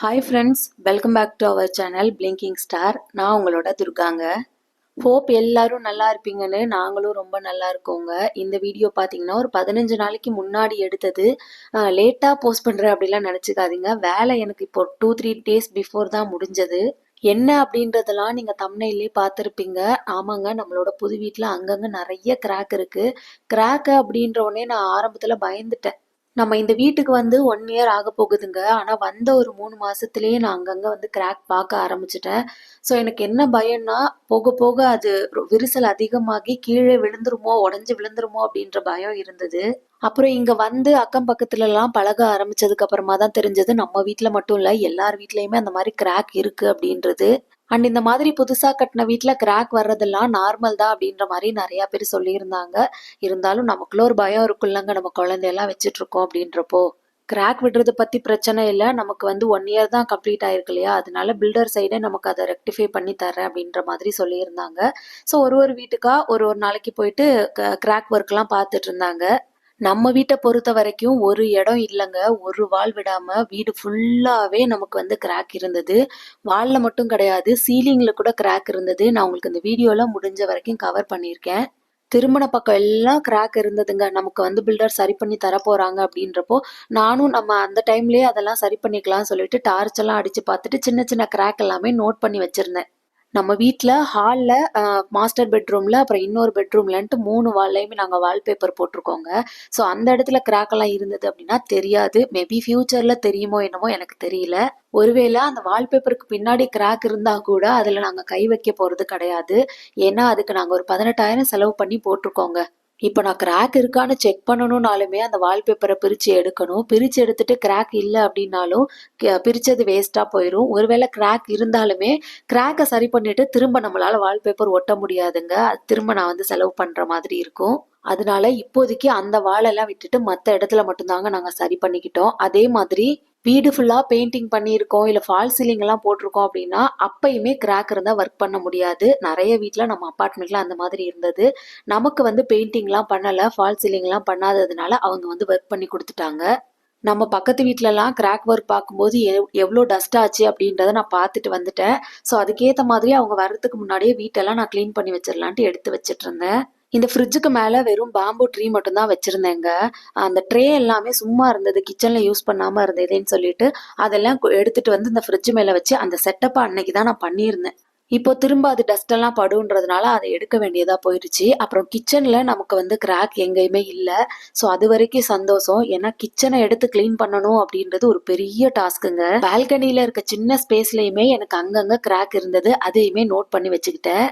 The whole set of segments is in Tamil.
Hi friends, welcome back to our channel blinking star. நான் உங்களோட துர்காங்க. ஹோப் எல்லாரும் நல்லா இருப்பீங்கன்னு நாங்களும் ரொம்ப நல்லா இருக்கோங்க. இந்த வீடியோ பார்த்தீங்கன்னா ஒரு 15 நாளைக்கு முன்னாடி எடுத்தது. லேட்டாக போஸ்ட் பண்ணுறேன் அப்படிலாம் நினச்சிக்காதீங்க. வேலை எனக்கு இப்போ 2-3 டேஸ் பிஃபோர் தான் முடிஞ்சது. என்ன அப்படின்றதெல்லாம் நீங்கள் தம்ப்நெயிலே பார்த்துருப்பீங்க. ஆமாங்க, நம்மளோட புது வீட்டில் அங்கங்கே நிறைய கிராக் இருக்குது. கிராக்கு அப்படின்ற உடனே நான் ஆரம்பத்தில் பயந்துட்டேன். நம்ம இந்த வீட்டுக்கு வந்து 1 இயர் ஆக போகுதுங்க. ஆனால் வந்த ஒரு 3 மாசத்துலயே நான் அங்கங்கே வந்து கிராக் பார்க்க ஆரம்பிச்சிட்டேன். ஸோ எனக்கு என்ன பயம்னா, போக போக அது விரிசல் அதிகமாகி கீழே விழுந்துருமோ, உடஞ்சி விழுந்துருமோ அப்படின்ற பயம் இருந்தது. அப்புறம் இங்கே வந்து அக்கம் பக்கத்துலலாம் பழக ஆரம்பிச்சதுக்கு அப்புறமா தான் தெரிஞ்சது, நம்ம வீட்டில் மட்டும் இல்லை எல்லார் வீட்லேயுமே அந்த மாதிரி கிராக் இருக்குது அப்படின்றது. அண்ட் இந்த மாதிரி புதுசாக கட்டின வீட்டில் கிராக் வர்றதெல்லாம் நார்மல் தான் அப்படின்ற மாதிரி நிறையா பேர் சொல்லியிருந்தாங்க. இருந்தாலும் நமக்குள்ள ஒரு பயம் இருக்குல்லங்க, நம்ம குழந்தையெல்லாம் வச்சுட்டு இருக்கோம் அப்படின்றப்போ. கிராக் விடுறத பற்றி பிரச்சனை இல்லை, நமக்கு வந்து 1 இயர் தான் கம்ப்ளீட் ஆயிருக்கு இல்லையா, அதனால பில்டர் சைடே நமக்கு அதை ரெக்டிஃபை பண்ணி தரேன் அப்படின்ற மாதிரி சொல்லியிருந்தாங்க. ஸோ ஒரு வீட்டுக்கா ஒரு நாளைக்கு போயிட்டு கிராக் ஒர்க்லாம் பார்த்துட்டு இருந்தாங்க. நம்ம வீட்டை பொறுத்த வரைக்கும் ஒரு இடம் இல்லைங்க, ஒரு வால் விடாம வீடு ஃபுல்லாவே நமக்கு வந்து கிராக் இருந்தது. வால்ல மட்டும் கிடையாது, சீலிங்ல கூட கிராக் இருந்தது. நான் உங்களுக்கு இந்த வீடியோல முடிஞ்ச வரைக்கும் கவர் பண்ணியிருக்கேன். திருமண பக்கம் எல்லாம் கிராக் இருந்ததுங்க. நமக்கு வந்து பில்டர் சரி பண்ணி தர போறாங்க அப்படின்றப்போ, நானும் நம்ம அந்த டைம்லயே அதெல்லாம் சரி பண்ணிக்கலாம் சொல்லிட்டு டார்ச் எல்லாம் அடிச்சு பார்த்துட்டு சின்ன சின்ன கிராக் எல்லாமே நோட் பண்ணி வச்சிருந்தேன். நம்ம வீட்டில் ஹாலில், மாஸ்டர் பெட்ரூமில், அப்புறம் இன்னொரு பெட்ரூம்லன்ட்டு 3 வால்லையுமே நாங்கள் வால்பேப்பர் போட்டிருக்கோங்க. ஸோ அந்த இடத்துல கிராக்கெல்லாம் இருந்தது அப்படின்னா தெரியாது. மேபி ஃப்யூச்சரில் தெரியுமோ என்னமோ எனக்கு தெரியல. ஒருவேளை அந்த வால்பேப்பருக்கு பின்னாடி கிராக் இருந்தால் கூட அதில் நாங்கள் கை வைக்க போகிறது கிடையாது. ஏன்னா அதுக்கு நாங்கள் ஒரு 18,000 செலவு பண்ணி போட்டிருக்கோங்க. இப்போ நான் கிராக் இருக்கான்னு செக் பண்ணணும்னாலுமே அந்த வால்பேப்பரை பிரித்து எடுக்கணும். பிரித்து எடுத்துட்டு கிராக் இல்லை அப்படின்னாலும் பிரித்தது வேஸ்ட்டாக போயிடும். ஒருவேளை கிராக் இருந்தாலுமே கிராக்கை சரி பண்ணிட்டு திரும்ப நம்மளால் வால்பேப்பர் ஒட்ட முடியாதுங்க. அது திரும்ப நான் வந்து செலவு பண்ணுற மாதிரி இருக்கும். அதனால இப்போதைக்கு அந்த வாலெல்லாம் விட்டுட்டு மற்ற இடத்துல மட்டும்தாங்க நாங்கள் சரி பண்ணிக்கிட்டோம். அதே மாதிரி வீடு ஃபுல்லாக பெயிண்டிங் பண்ணியிருக்கோம், இல்லை ஃபால் சீலிங் எல்லாம் போட்டிருக்கோம் அப்படின்னா அப்பயுமே கிராக் இருந்தால் ஒர்க் பண்ண முடியாது. நிறைய வீட்டில் நம்ம அப்பார்ட்மெண்ட்ல அந்த மாதிரி இருந்தது. நமக்கு வந்து பெயிண்டிங்லாம் பண்ணலை, ஃபால் சீலிங்லாம் பண்ணாததுனால அவங்க வந்து ஒர்க் பண்ணி கொடுத்துட்டாங்க. நம்ம பக்கத்து வீட்டிலலாம் கிராக் ஒர்க் பார்க்கும்போது எவ்வளோ டஸ்ட் ஆச்சு அப்படின்றத நான் பார்த்துட்டு வந்துட்டேன். ஸோ அதுக்கேற்ற மாதிரி அவங்க வர்றதுக்கு முன்னாடியே வீட்டெல்லாம் நான் க்ளீன் பண்ணி வச்சிடலான்ட்டு எடுத்து வச்சிட்டு இருந்தேன். இந்த ஃப்ரிட்ஜுக்கு மேலே வெறும் பேம்பு ட்ரீ மட்டும்தான் வச்சுருந்தேங்க. அந்த ட்ரே எல்லாமே சும்மா இருந்தது, கிச்சனில் யூஸ் பண்ணாமல் இருந்ததுன்னு சொல்லிட்டு அதெல்லாம் எடுத்துகிட்டு வந்து இந்த ஃப்ரிட்ஜ் மேலே வச்சு அந்த செட்டப்பை அன்னைக்கு தான் நான் பண்ணியிருந்தேன். இப்போ திரும்ப அது டஸ்டெல்லாம் படுன்றதுனால அதை எடுக்க வேண்டியதாக போயிடுச்சு. அப்புறம் கிச்சனில் நமக்கு வந்து கிராக் எங்கேயுமே இல்லை. ஸோ அது வரைக்கும் சந்தோஷம். ஏன்னா கிச்சனை எடுத்து க்ளீன் பண்ணணும் அப்படின்றது ஒரு பெரிய டாஸ்க்குங்க. பால்கனியில் இருக்க சின்ன ஸ்பேஸ்லையுமே எனக்கு அங்கங்கே கிராக் இருந்தது, அதையுமே நோட் பண்ணி வச்சுக்கிட்டேன்.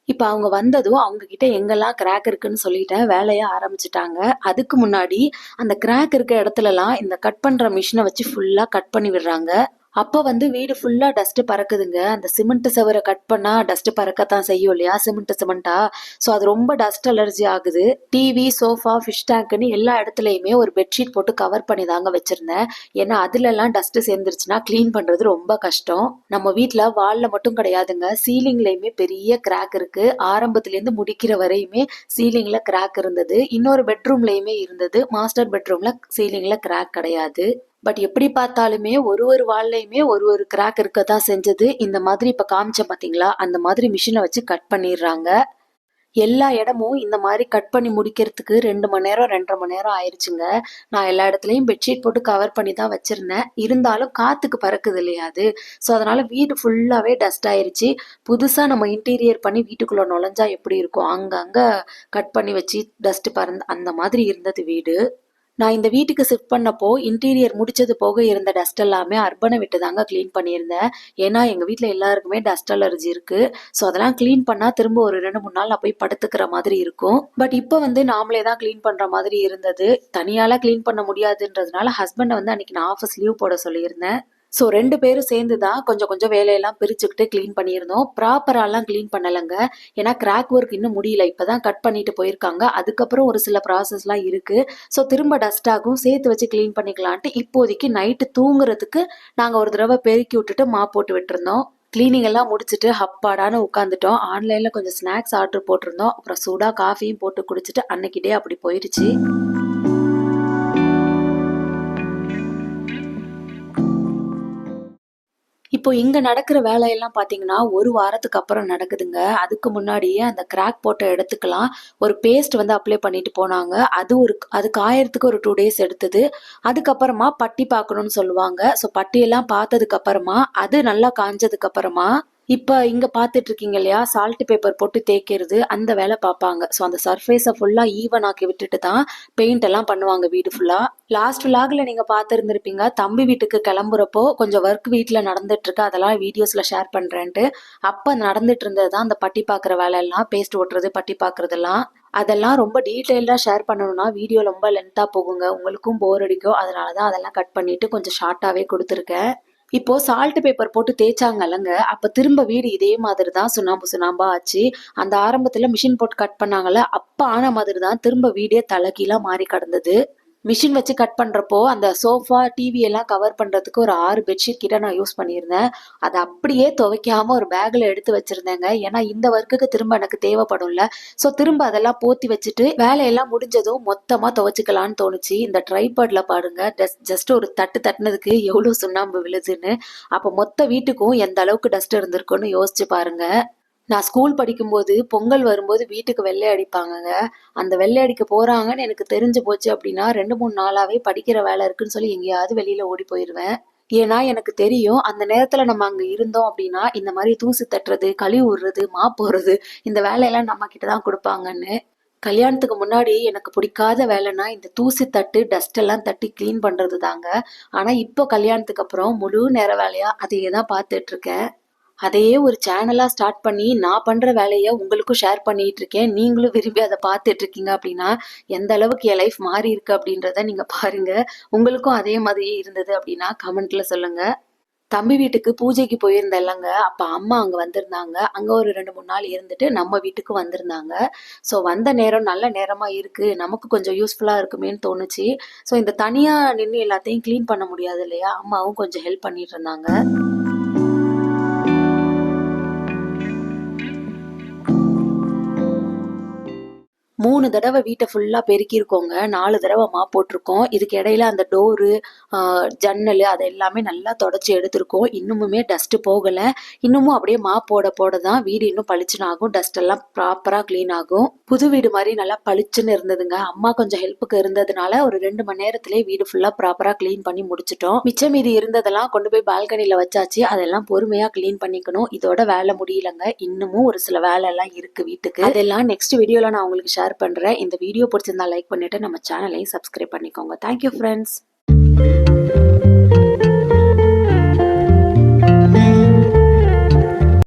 இப்போ அவங்க வந்ததும் அவங்க கிட்ட எங்கெல்லாம் கிராக் இருக்குன்னு சொல்லிட்டேன், வேலையை ஆரம்பிச்சிட்டாங்க. அதுக்கு முன்னாடி அந்த கிராக் இருக்க இடத்துலலாம் இந்த கட் பண்ணுற மிஷினை வச்சு ஃபுல்லாக கட் பண்ணி விடுறாங்க. அப்போ வந்து வீடு ஃபுல்லாக டஸ்ட்டு பறக்குதுங்க. அந்த சிமெண்ட் செவரை கட் பண்ணால் டஸ்ட்டு பறக்கத்தான் செய்யும் இல்லையா, சிமெண்ட்டா. ஸோ அது ரொம்ப டஸ்ட் அலர்ஜி ஆகுது. டிவி, சோஃபா, ஃபிஷ் டேங்க்னு எல்லா இடத்துலையுமே ஒரு பெட்ஷீட் போட்டு கவர் பண்ணி தாங்க வச்சுருந்தேன். ஏன்னா அதுலலாம் டஸ்ட்டு சேர்ந்துருச்சுன்னா க்ளீன் பண்ணுறது ரொம்ப கஷ்டம். நம்ம வீட்டில் வாலில் மட்டும் கிடையாதுங்க, சீலிங்லேயுமே பெரிய கிராக் இருக்குது. ஆரம்பத்துலேருந்து முடிக்கிற வரையுமே சீலிங்கில் கிராக் இருந்தது. இன்னொரு பெட்ரூம்லேயுமே இருந்தது. மாஸ்டர் பெட்ரூமில் சீலிங்கில் கிராக் கிடையாது. பட் எப்படி பார்த்தாலுமே ஒரு வால்லையுமே ஒரு கிராக் இருக்க தான் செஞ்சது. இந்த மாதிரி இப்போ காமிச்சேன் பார்த்தீங்களா, அந்த மாதிரி மிஷினை வச்சு கட் பண்ணிடுறாங்க. எல்லா இடமும் இந்த மாதிரி கட் பண்ணி முடிக்கிறதுக்கு 2 மணி நேரம் 2.5 மணி நேரம் ஆயிடுச்சுங்க. நான் எல்லா இடத்துலையும் பெட்ஷீட் போட்டு கவர் பண்ணி தான் வச்சுருந்தேன். இருந்தாலும் காற்றுக்கு பறக்குது இல்லையா அது. ஸோ அதனால் வீடு ஃபுல்லாகவே டஸ்ட் ஆயிடுச்சு. புதுசாக நம்ம இன்டீரியர் பண்ணி வீட்டுக்குள்ளே நுழைஞ்சா எப்படி இருக்கும், அங்கங்கே கட் பண்ணி வச்சு டஸ்ட்டு பறந்து அந்த மாதிரி இருந்தது வீடு. நான் இந்த வீட்டுக்கு ஷிஃப்ட் பண்ணப்போ இன்டீரியர் முடிச்சது போக இருந்த டஸ்ட் எல்லாமே அர்பனை விட்டு தாங்க க்ளீன் பண்ணியிருந்தேன். ஏன்னா எங்கள் வீட்டில் எல்லாருக்குமே டஸ்ட் அலர்ஜி இருக்குது. ஸோ அதெல்லாம் க்ளீன் பண்ணால் திரும்ப ஒரு 2-3 நாள் நான் போய் படுத்துக்கிற மாதிரி இருக்கும். பட் இப்போ வந்து நாமளே தான் க்ளீன் பண்ணுற மாதிரி இருந்தது. தனியாலாம் க்ளீன் பண்ண முடியாதுன்றதுனால ஹஸ்பண்டை வந்து அன்றைக்கி நான் ஆஃபீஸ் லீவ் போட சொல்லியிருந்தேன். ஸோ 2 பேரும் சேர்ந்து தான் கொஞ்சம் கொஞ்சம் வேலையெல்லாம் பிரிச்சுக்கிட்டு க்ளீன் பண்ணியிருந்தோம். ப்ராப்பராலாம் க்ளீன் பண்ணலைங்க. ஏன்னா கிராக் ஒர்க் இன்னும் முடியல, இப்போ தான் கட் பண்ணிட்டு போயிருக்காங்க. அதுக்கப்புறம் ஒரு சில ப்ராசஸ்லாம் இருக்குது. ஸோ திரும்ப டஸ்ட்டாகும், சேர்த்து வச்சு க்ளீன் பண்ணிக்கலான்ட்டு இப்போதைக்கு நைட்டு தூங்குறதுக்கு நாங்கள் ஒரு தடவை பெருக்கி விட்டுட்டு மாப் போட்டு விட்டுருந்தோம். க்ளீனிங் எல்லாம் முடிச்சுட்டு ஹப்பாடான்னு உட்காந்துட்டோம். ஆன்லைனில் கொஞ்சம் ஸ்நாக்ஸ் ஆர்டர் போட்டிருந்தோம். அப்புறம் சூடாக காஃபியும் போட்டு குடிச்சிட்டு அன்னைக்கு டே அப்படி போயிடுச்சு. இப்போ இங்க நடக்கிற வேலையெல்லாம் பார்த்தீங்கன்னா, 1 வாரத்துக்கு அப்புறம் நடக்குதுங்க. அதுக்கு முன்னாடியே அந்த கிராக் போட்ட இடத்துக்கெல்லாம் ஒரு பேஸ்ட் வந்து அப்ளை பண்ணிட்டு போனாங்க. அது காயறதுக்கு ஒரு 2 டேஸ் எடுத்தது. அதுக்கப்புறமா பட்டி பார்க்கணும்னு சொல்லுவாங்க. ஸோ பட்டியெல்லாம் பார்த்ததுக்கு அப்புறமா, அது நல்லா காஞ்சதுக்கு அப்புறமா, இப்ப இங்க பார்த்துட்டு இருக்கீங்க இல்லையா? சால்ட் பேப்பர் போட்டு தேய்க்கிறது, அந்த வேலை பார்ப்பாங்க. ஸோ அந்த சர்ஃபேஸ ஃபுல்லா ஈவன் ஆக்கி விட்டுட்டு தான் பெயிண்ட் எல்லாம் பண்ணுவாங்க வீடு ஃபுல்லா. லாஸ்ட் விலாக்ல நீங்க பார்த்திருந்திருப்பீங்க. தம்பி வீட்டுக்கு கிளம்புறப்போ கொஞ்சம் ஒர்க் வீட்ல நடந்துட்டு இருக்கு. அதெல்லாம் வீடியோஸ்ல ஷேர் பண்றேன்ட்டு. அப்ப நடந்துட்டு இருந்தது தான் அந்த பட்டி பார்க்குற வேலையெல்லாம். பேஸ்ட் ஒட்டுறது, பட்டி பார்க்குறதெல்லாம். அதெல்லாம் ரொம்ப டீட்டெயில்டா ஷேர் பண்ணணும்னா வீடியோ ரொம்ப லென்த்தா போகுங்க. உங்களுக்கும் போர் அடிக்கும். அதனால தான் அதெல்லாம் கட் பண்ணிட்டு கொஞ்சம் ஷார்ட்டாவே குடுத்துருக்கேன். இப்போ சால்ட் பேப்பர் போட்டு தேய்ச்சாங்கல்லங்க, அப்ப திரும்ப வீடு இதே மாதிரி தான் சுண்ணாம்பு சுண்ணாம்பா ஆச்சு. அந்த ஆரம்பத்துல மிஷின் போட்டு கட் பண்ணாங்கல்ல, அப்ப ஆன மாதிரி தான் திரும்ப வீடே தலைகீழா மாறி கிடந்தது. மிஷின் வச்சு கட் பண்றப்போ அந்த சோஃபா, டிவி எல்லாம் கவர் பண்றதுக்கு ஒரு 6 பெட்ஷீட் கிட்ட நான் யூஸ் பண்ணியிருந்தேன். அத அப்படியே துவைக்காம ஒரு பேக்ல எடுத்து வச்சிருந்தேங்க. ஏன்னா இந்த ஒர்க்குக்கு திரும்ப எனக்கு தேவைப்படும்ல. ஸோ திரும்ப அதெல்லாம் போத்தி வச்சுட்டு வேலையெல்லாம் முடிஞ்சதும் மொத்தமா துவைச்சுக்கலான்னு தோணுச்சு. இந்த ட்ரைபாட்ல பாருங்க, ஜஸ்ட் ஒரு தட்டு தட்டுனதுக்கு எவ்வளவு சுண்ணாம்பு விழுதுன்னு. அப்ப மொத்த வீட்டுக்கும் எந்த அளவுக்கு டஸ்ட் இருந்திருக்கும்னு யோசிச்சு பாருங்க. நான் ஸ்கூல் படிக்கும்போது பொங்கல் வரும்போது வீட்டுக்கு வெள்ளை அடிப்பாங்கங்க. அந்த வெள்ளை அடிக்க போறாங்கன்னு எனக்கு தெரிஞ்சு போச்சு அப்படின்னா 2, 3 நாளாவே படிக்கிற வேலை இருக்குன்னு சொல்லி எங்கேயாவது வெளியில ஓடி போயிருவேன். ஏன்னா எனக்கு தெரியும் அந்த நேரத்துல நம்ம அங்க இருந்தோம் அப்படின்னா இந்த மாதிரி தூசு தட்டுறது, கழுவி விடுறது, மாப் போடுறது, இந்த வேலையெல்லாம் நம்ம கிட்ட தான் கொடுப்பாங்கன்னு. கல்யாணத்துக்கு முன்னாடி எனக்கு பிடிக்காத வேலைன்னா இந்த தூசி தட்டு, டஸ்ட் எல்லாம் தட்டி கிளீன் பண்றது தாங்க. ஆனா இப்போ கல்யாணத்துக்கு அப்புறம் முழு நேர வேலையா அதையே தான் பார்த்துட்டு இருக்கேன். அதையே ஒரு சேனலா ஸ்டார்ட் பண்ணி நான் பண்ற வேலைய உங்களுக்கும் ஷேர் பண்ணிட்டு இருக்கேன். நீங்களும் விரும்பி அத பார்த்துட்டு இருக்கீங்க அப்படின்னா, எந்த அளவுக்கு என் லைஃப் மாறி இருக்கு அப்படின்றத நீங்க பாருங்க. உங்களுக்கும் அதே மாதிரியே இருந்தது அப்படின்னா கமெண்ட்ல சொல்லுங்க. தம்பி வீட்டுக்கு பூஜைக்கு போயிருந்தேன்லங்க, அப்ப அம்மா அங்க வந்திருந்தாங்க. அங்க ஒரு 2, 3 நாள் இருந்துட்டு நம்ம வீட்டுக்கு வந்திருந்தாங்க. ஸோ வந்த நேரம் நல்ல நேரமா இருக்கு. நமக்கு கொஞ்சம் யூஸ்ஃபுல்லா இருக்குமேன்னு தோணுச்சு. ஸோ இந்த தனியா நின்னு எல்லாத்தையும் கிளீன் பண்ண முடியாது இல்லையா? அம்மாவும் கொஞ்சம் ஹெல்ப் பண்ணிட்டு இருந்தாங்க. 3 தடவ வீட்ட ஃபுல்லா பெருக்கியிருக்கோங்க. 4 தடவ மாப் போட்டிருக்கோம். இதுக்கு இடையில அந்த டோரு, ஜன்னலு அது எல்லாமே நல்லா தொடச்சு எடுத்திருக்கோம். இன்னுமுமே டஸ்ட் போகல. இன்னமும் அப்படியே மாப் போட போட தான் வீடு இன்னும் பளிச்சுன்னு ஆகும். டஸ்ட் எல்லாம் ப்ராப்பரா கிளீன் ஆகும். புது வீடு மாதிரி நல்லா பளிச்சுன்னு இருந்ததுங்க. அம்மா கொஞ்சம் ஹெல்ப்புக்கு இருந்ததுனால ஒரு 2 மணி நேரத்திலே வீடு ஃபுல்லா ப்ராப்பரா கிளீன் பண்ணி முடிச்சிட்டோம். மிச்சம் மீதி இருந்ததெல்லாம் கொண்டு போய் பால்கனில வச்சாச்சு. அதெல்லாம் பொறுமையா கிளீன் பண்ணிக்கணும். இதோட வேலை முடியலங்க. இன்னமும் ஒரு சில வேலை எல்லாம் இருக்கு வீட்டுக்கு. அதெல்லாம் நெக்ஸ்ட் வீடியோல நான் உங்களுக்கு ஷேர் பண்றேன். இந்த வீடியோ பிடிச்சிருந்தா லைக் பண்ணிட்டு நம்ம சேனலையும் சப்ஸ்கிரைப் பண்ணிக்கோங்க. Thank you friends.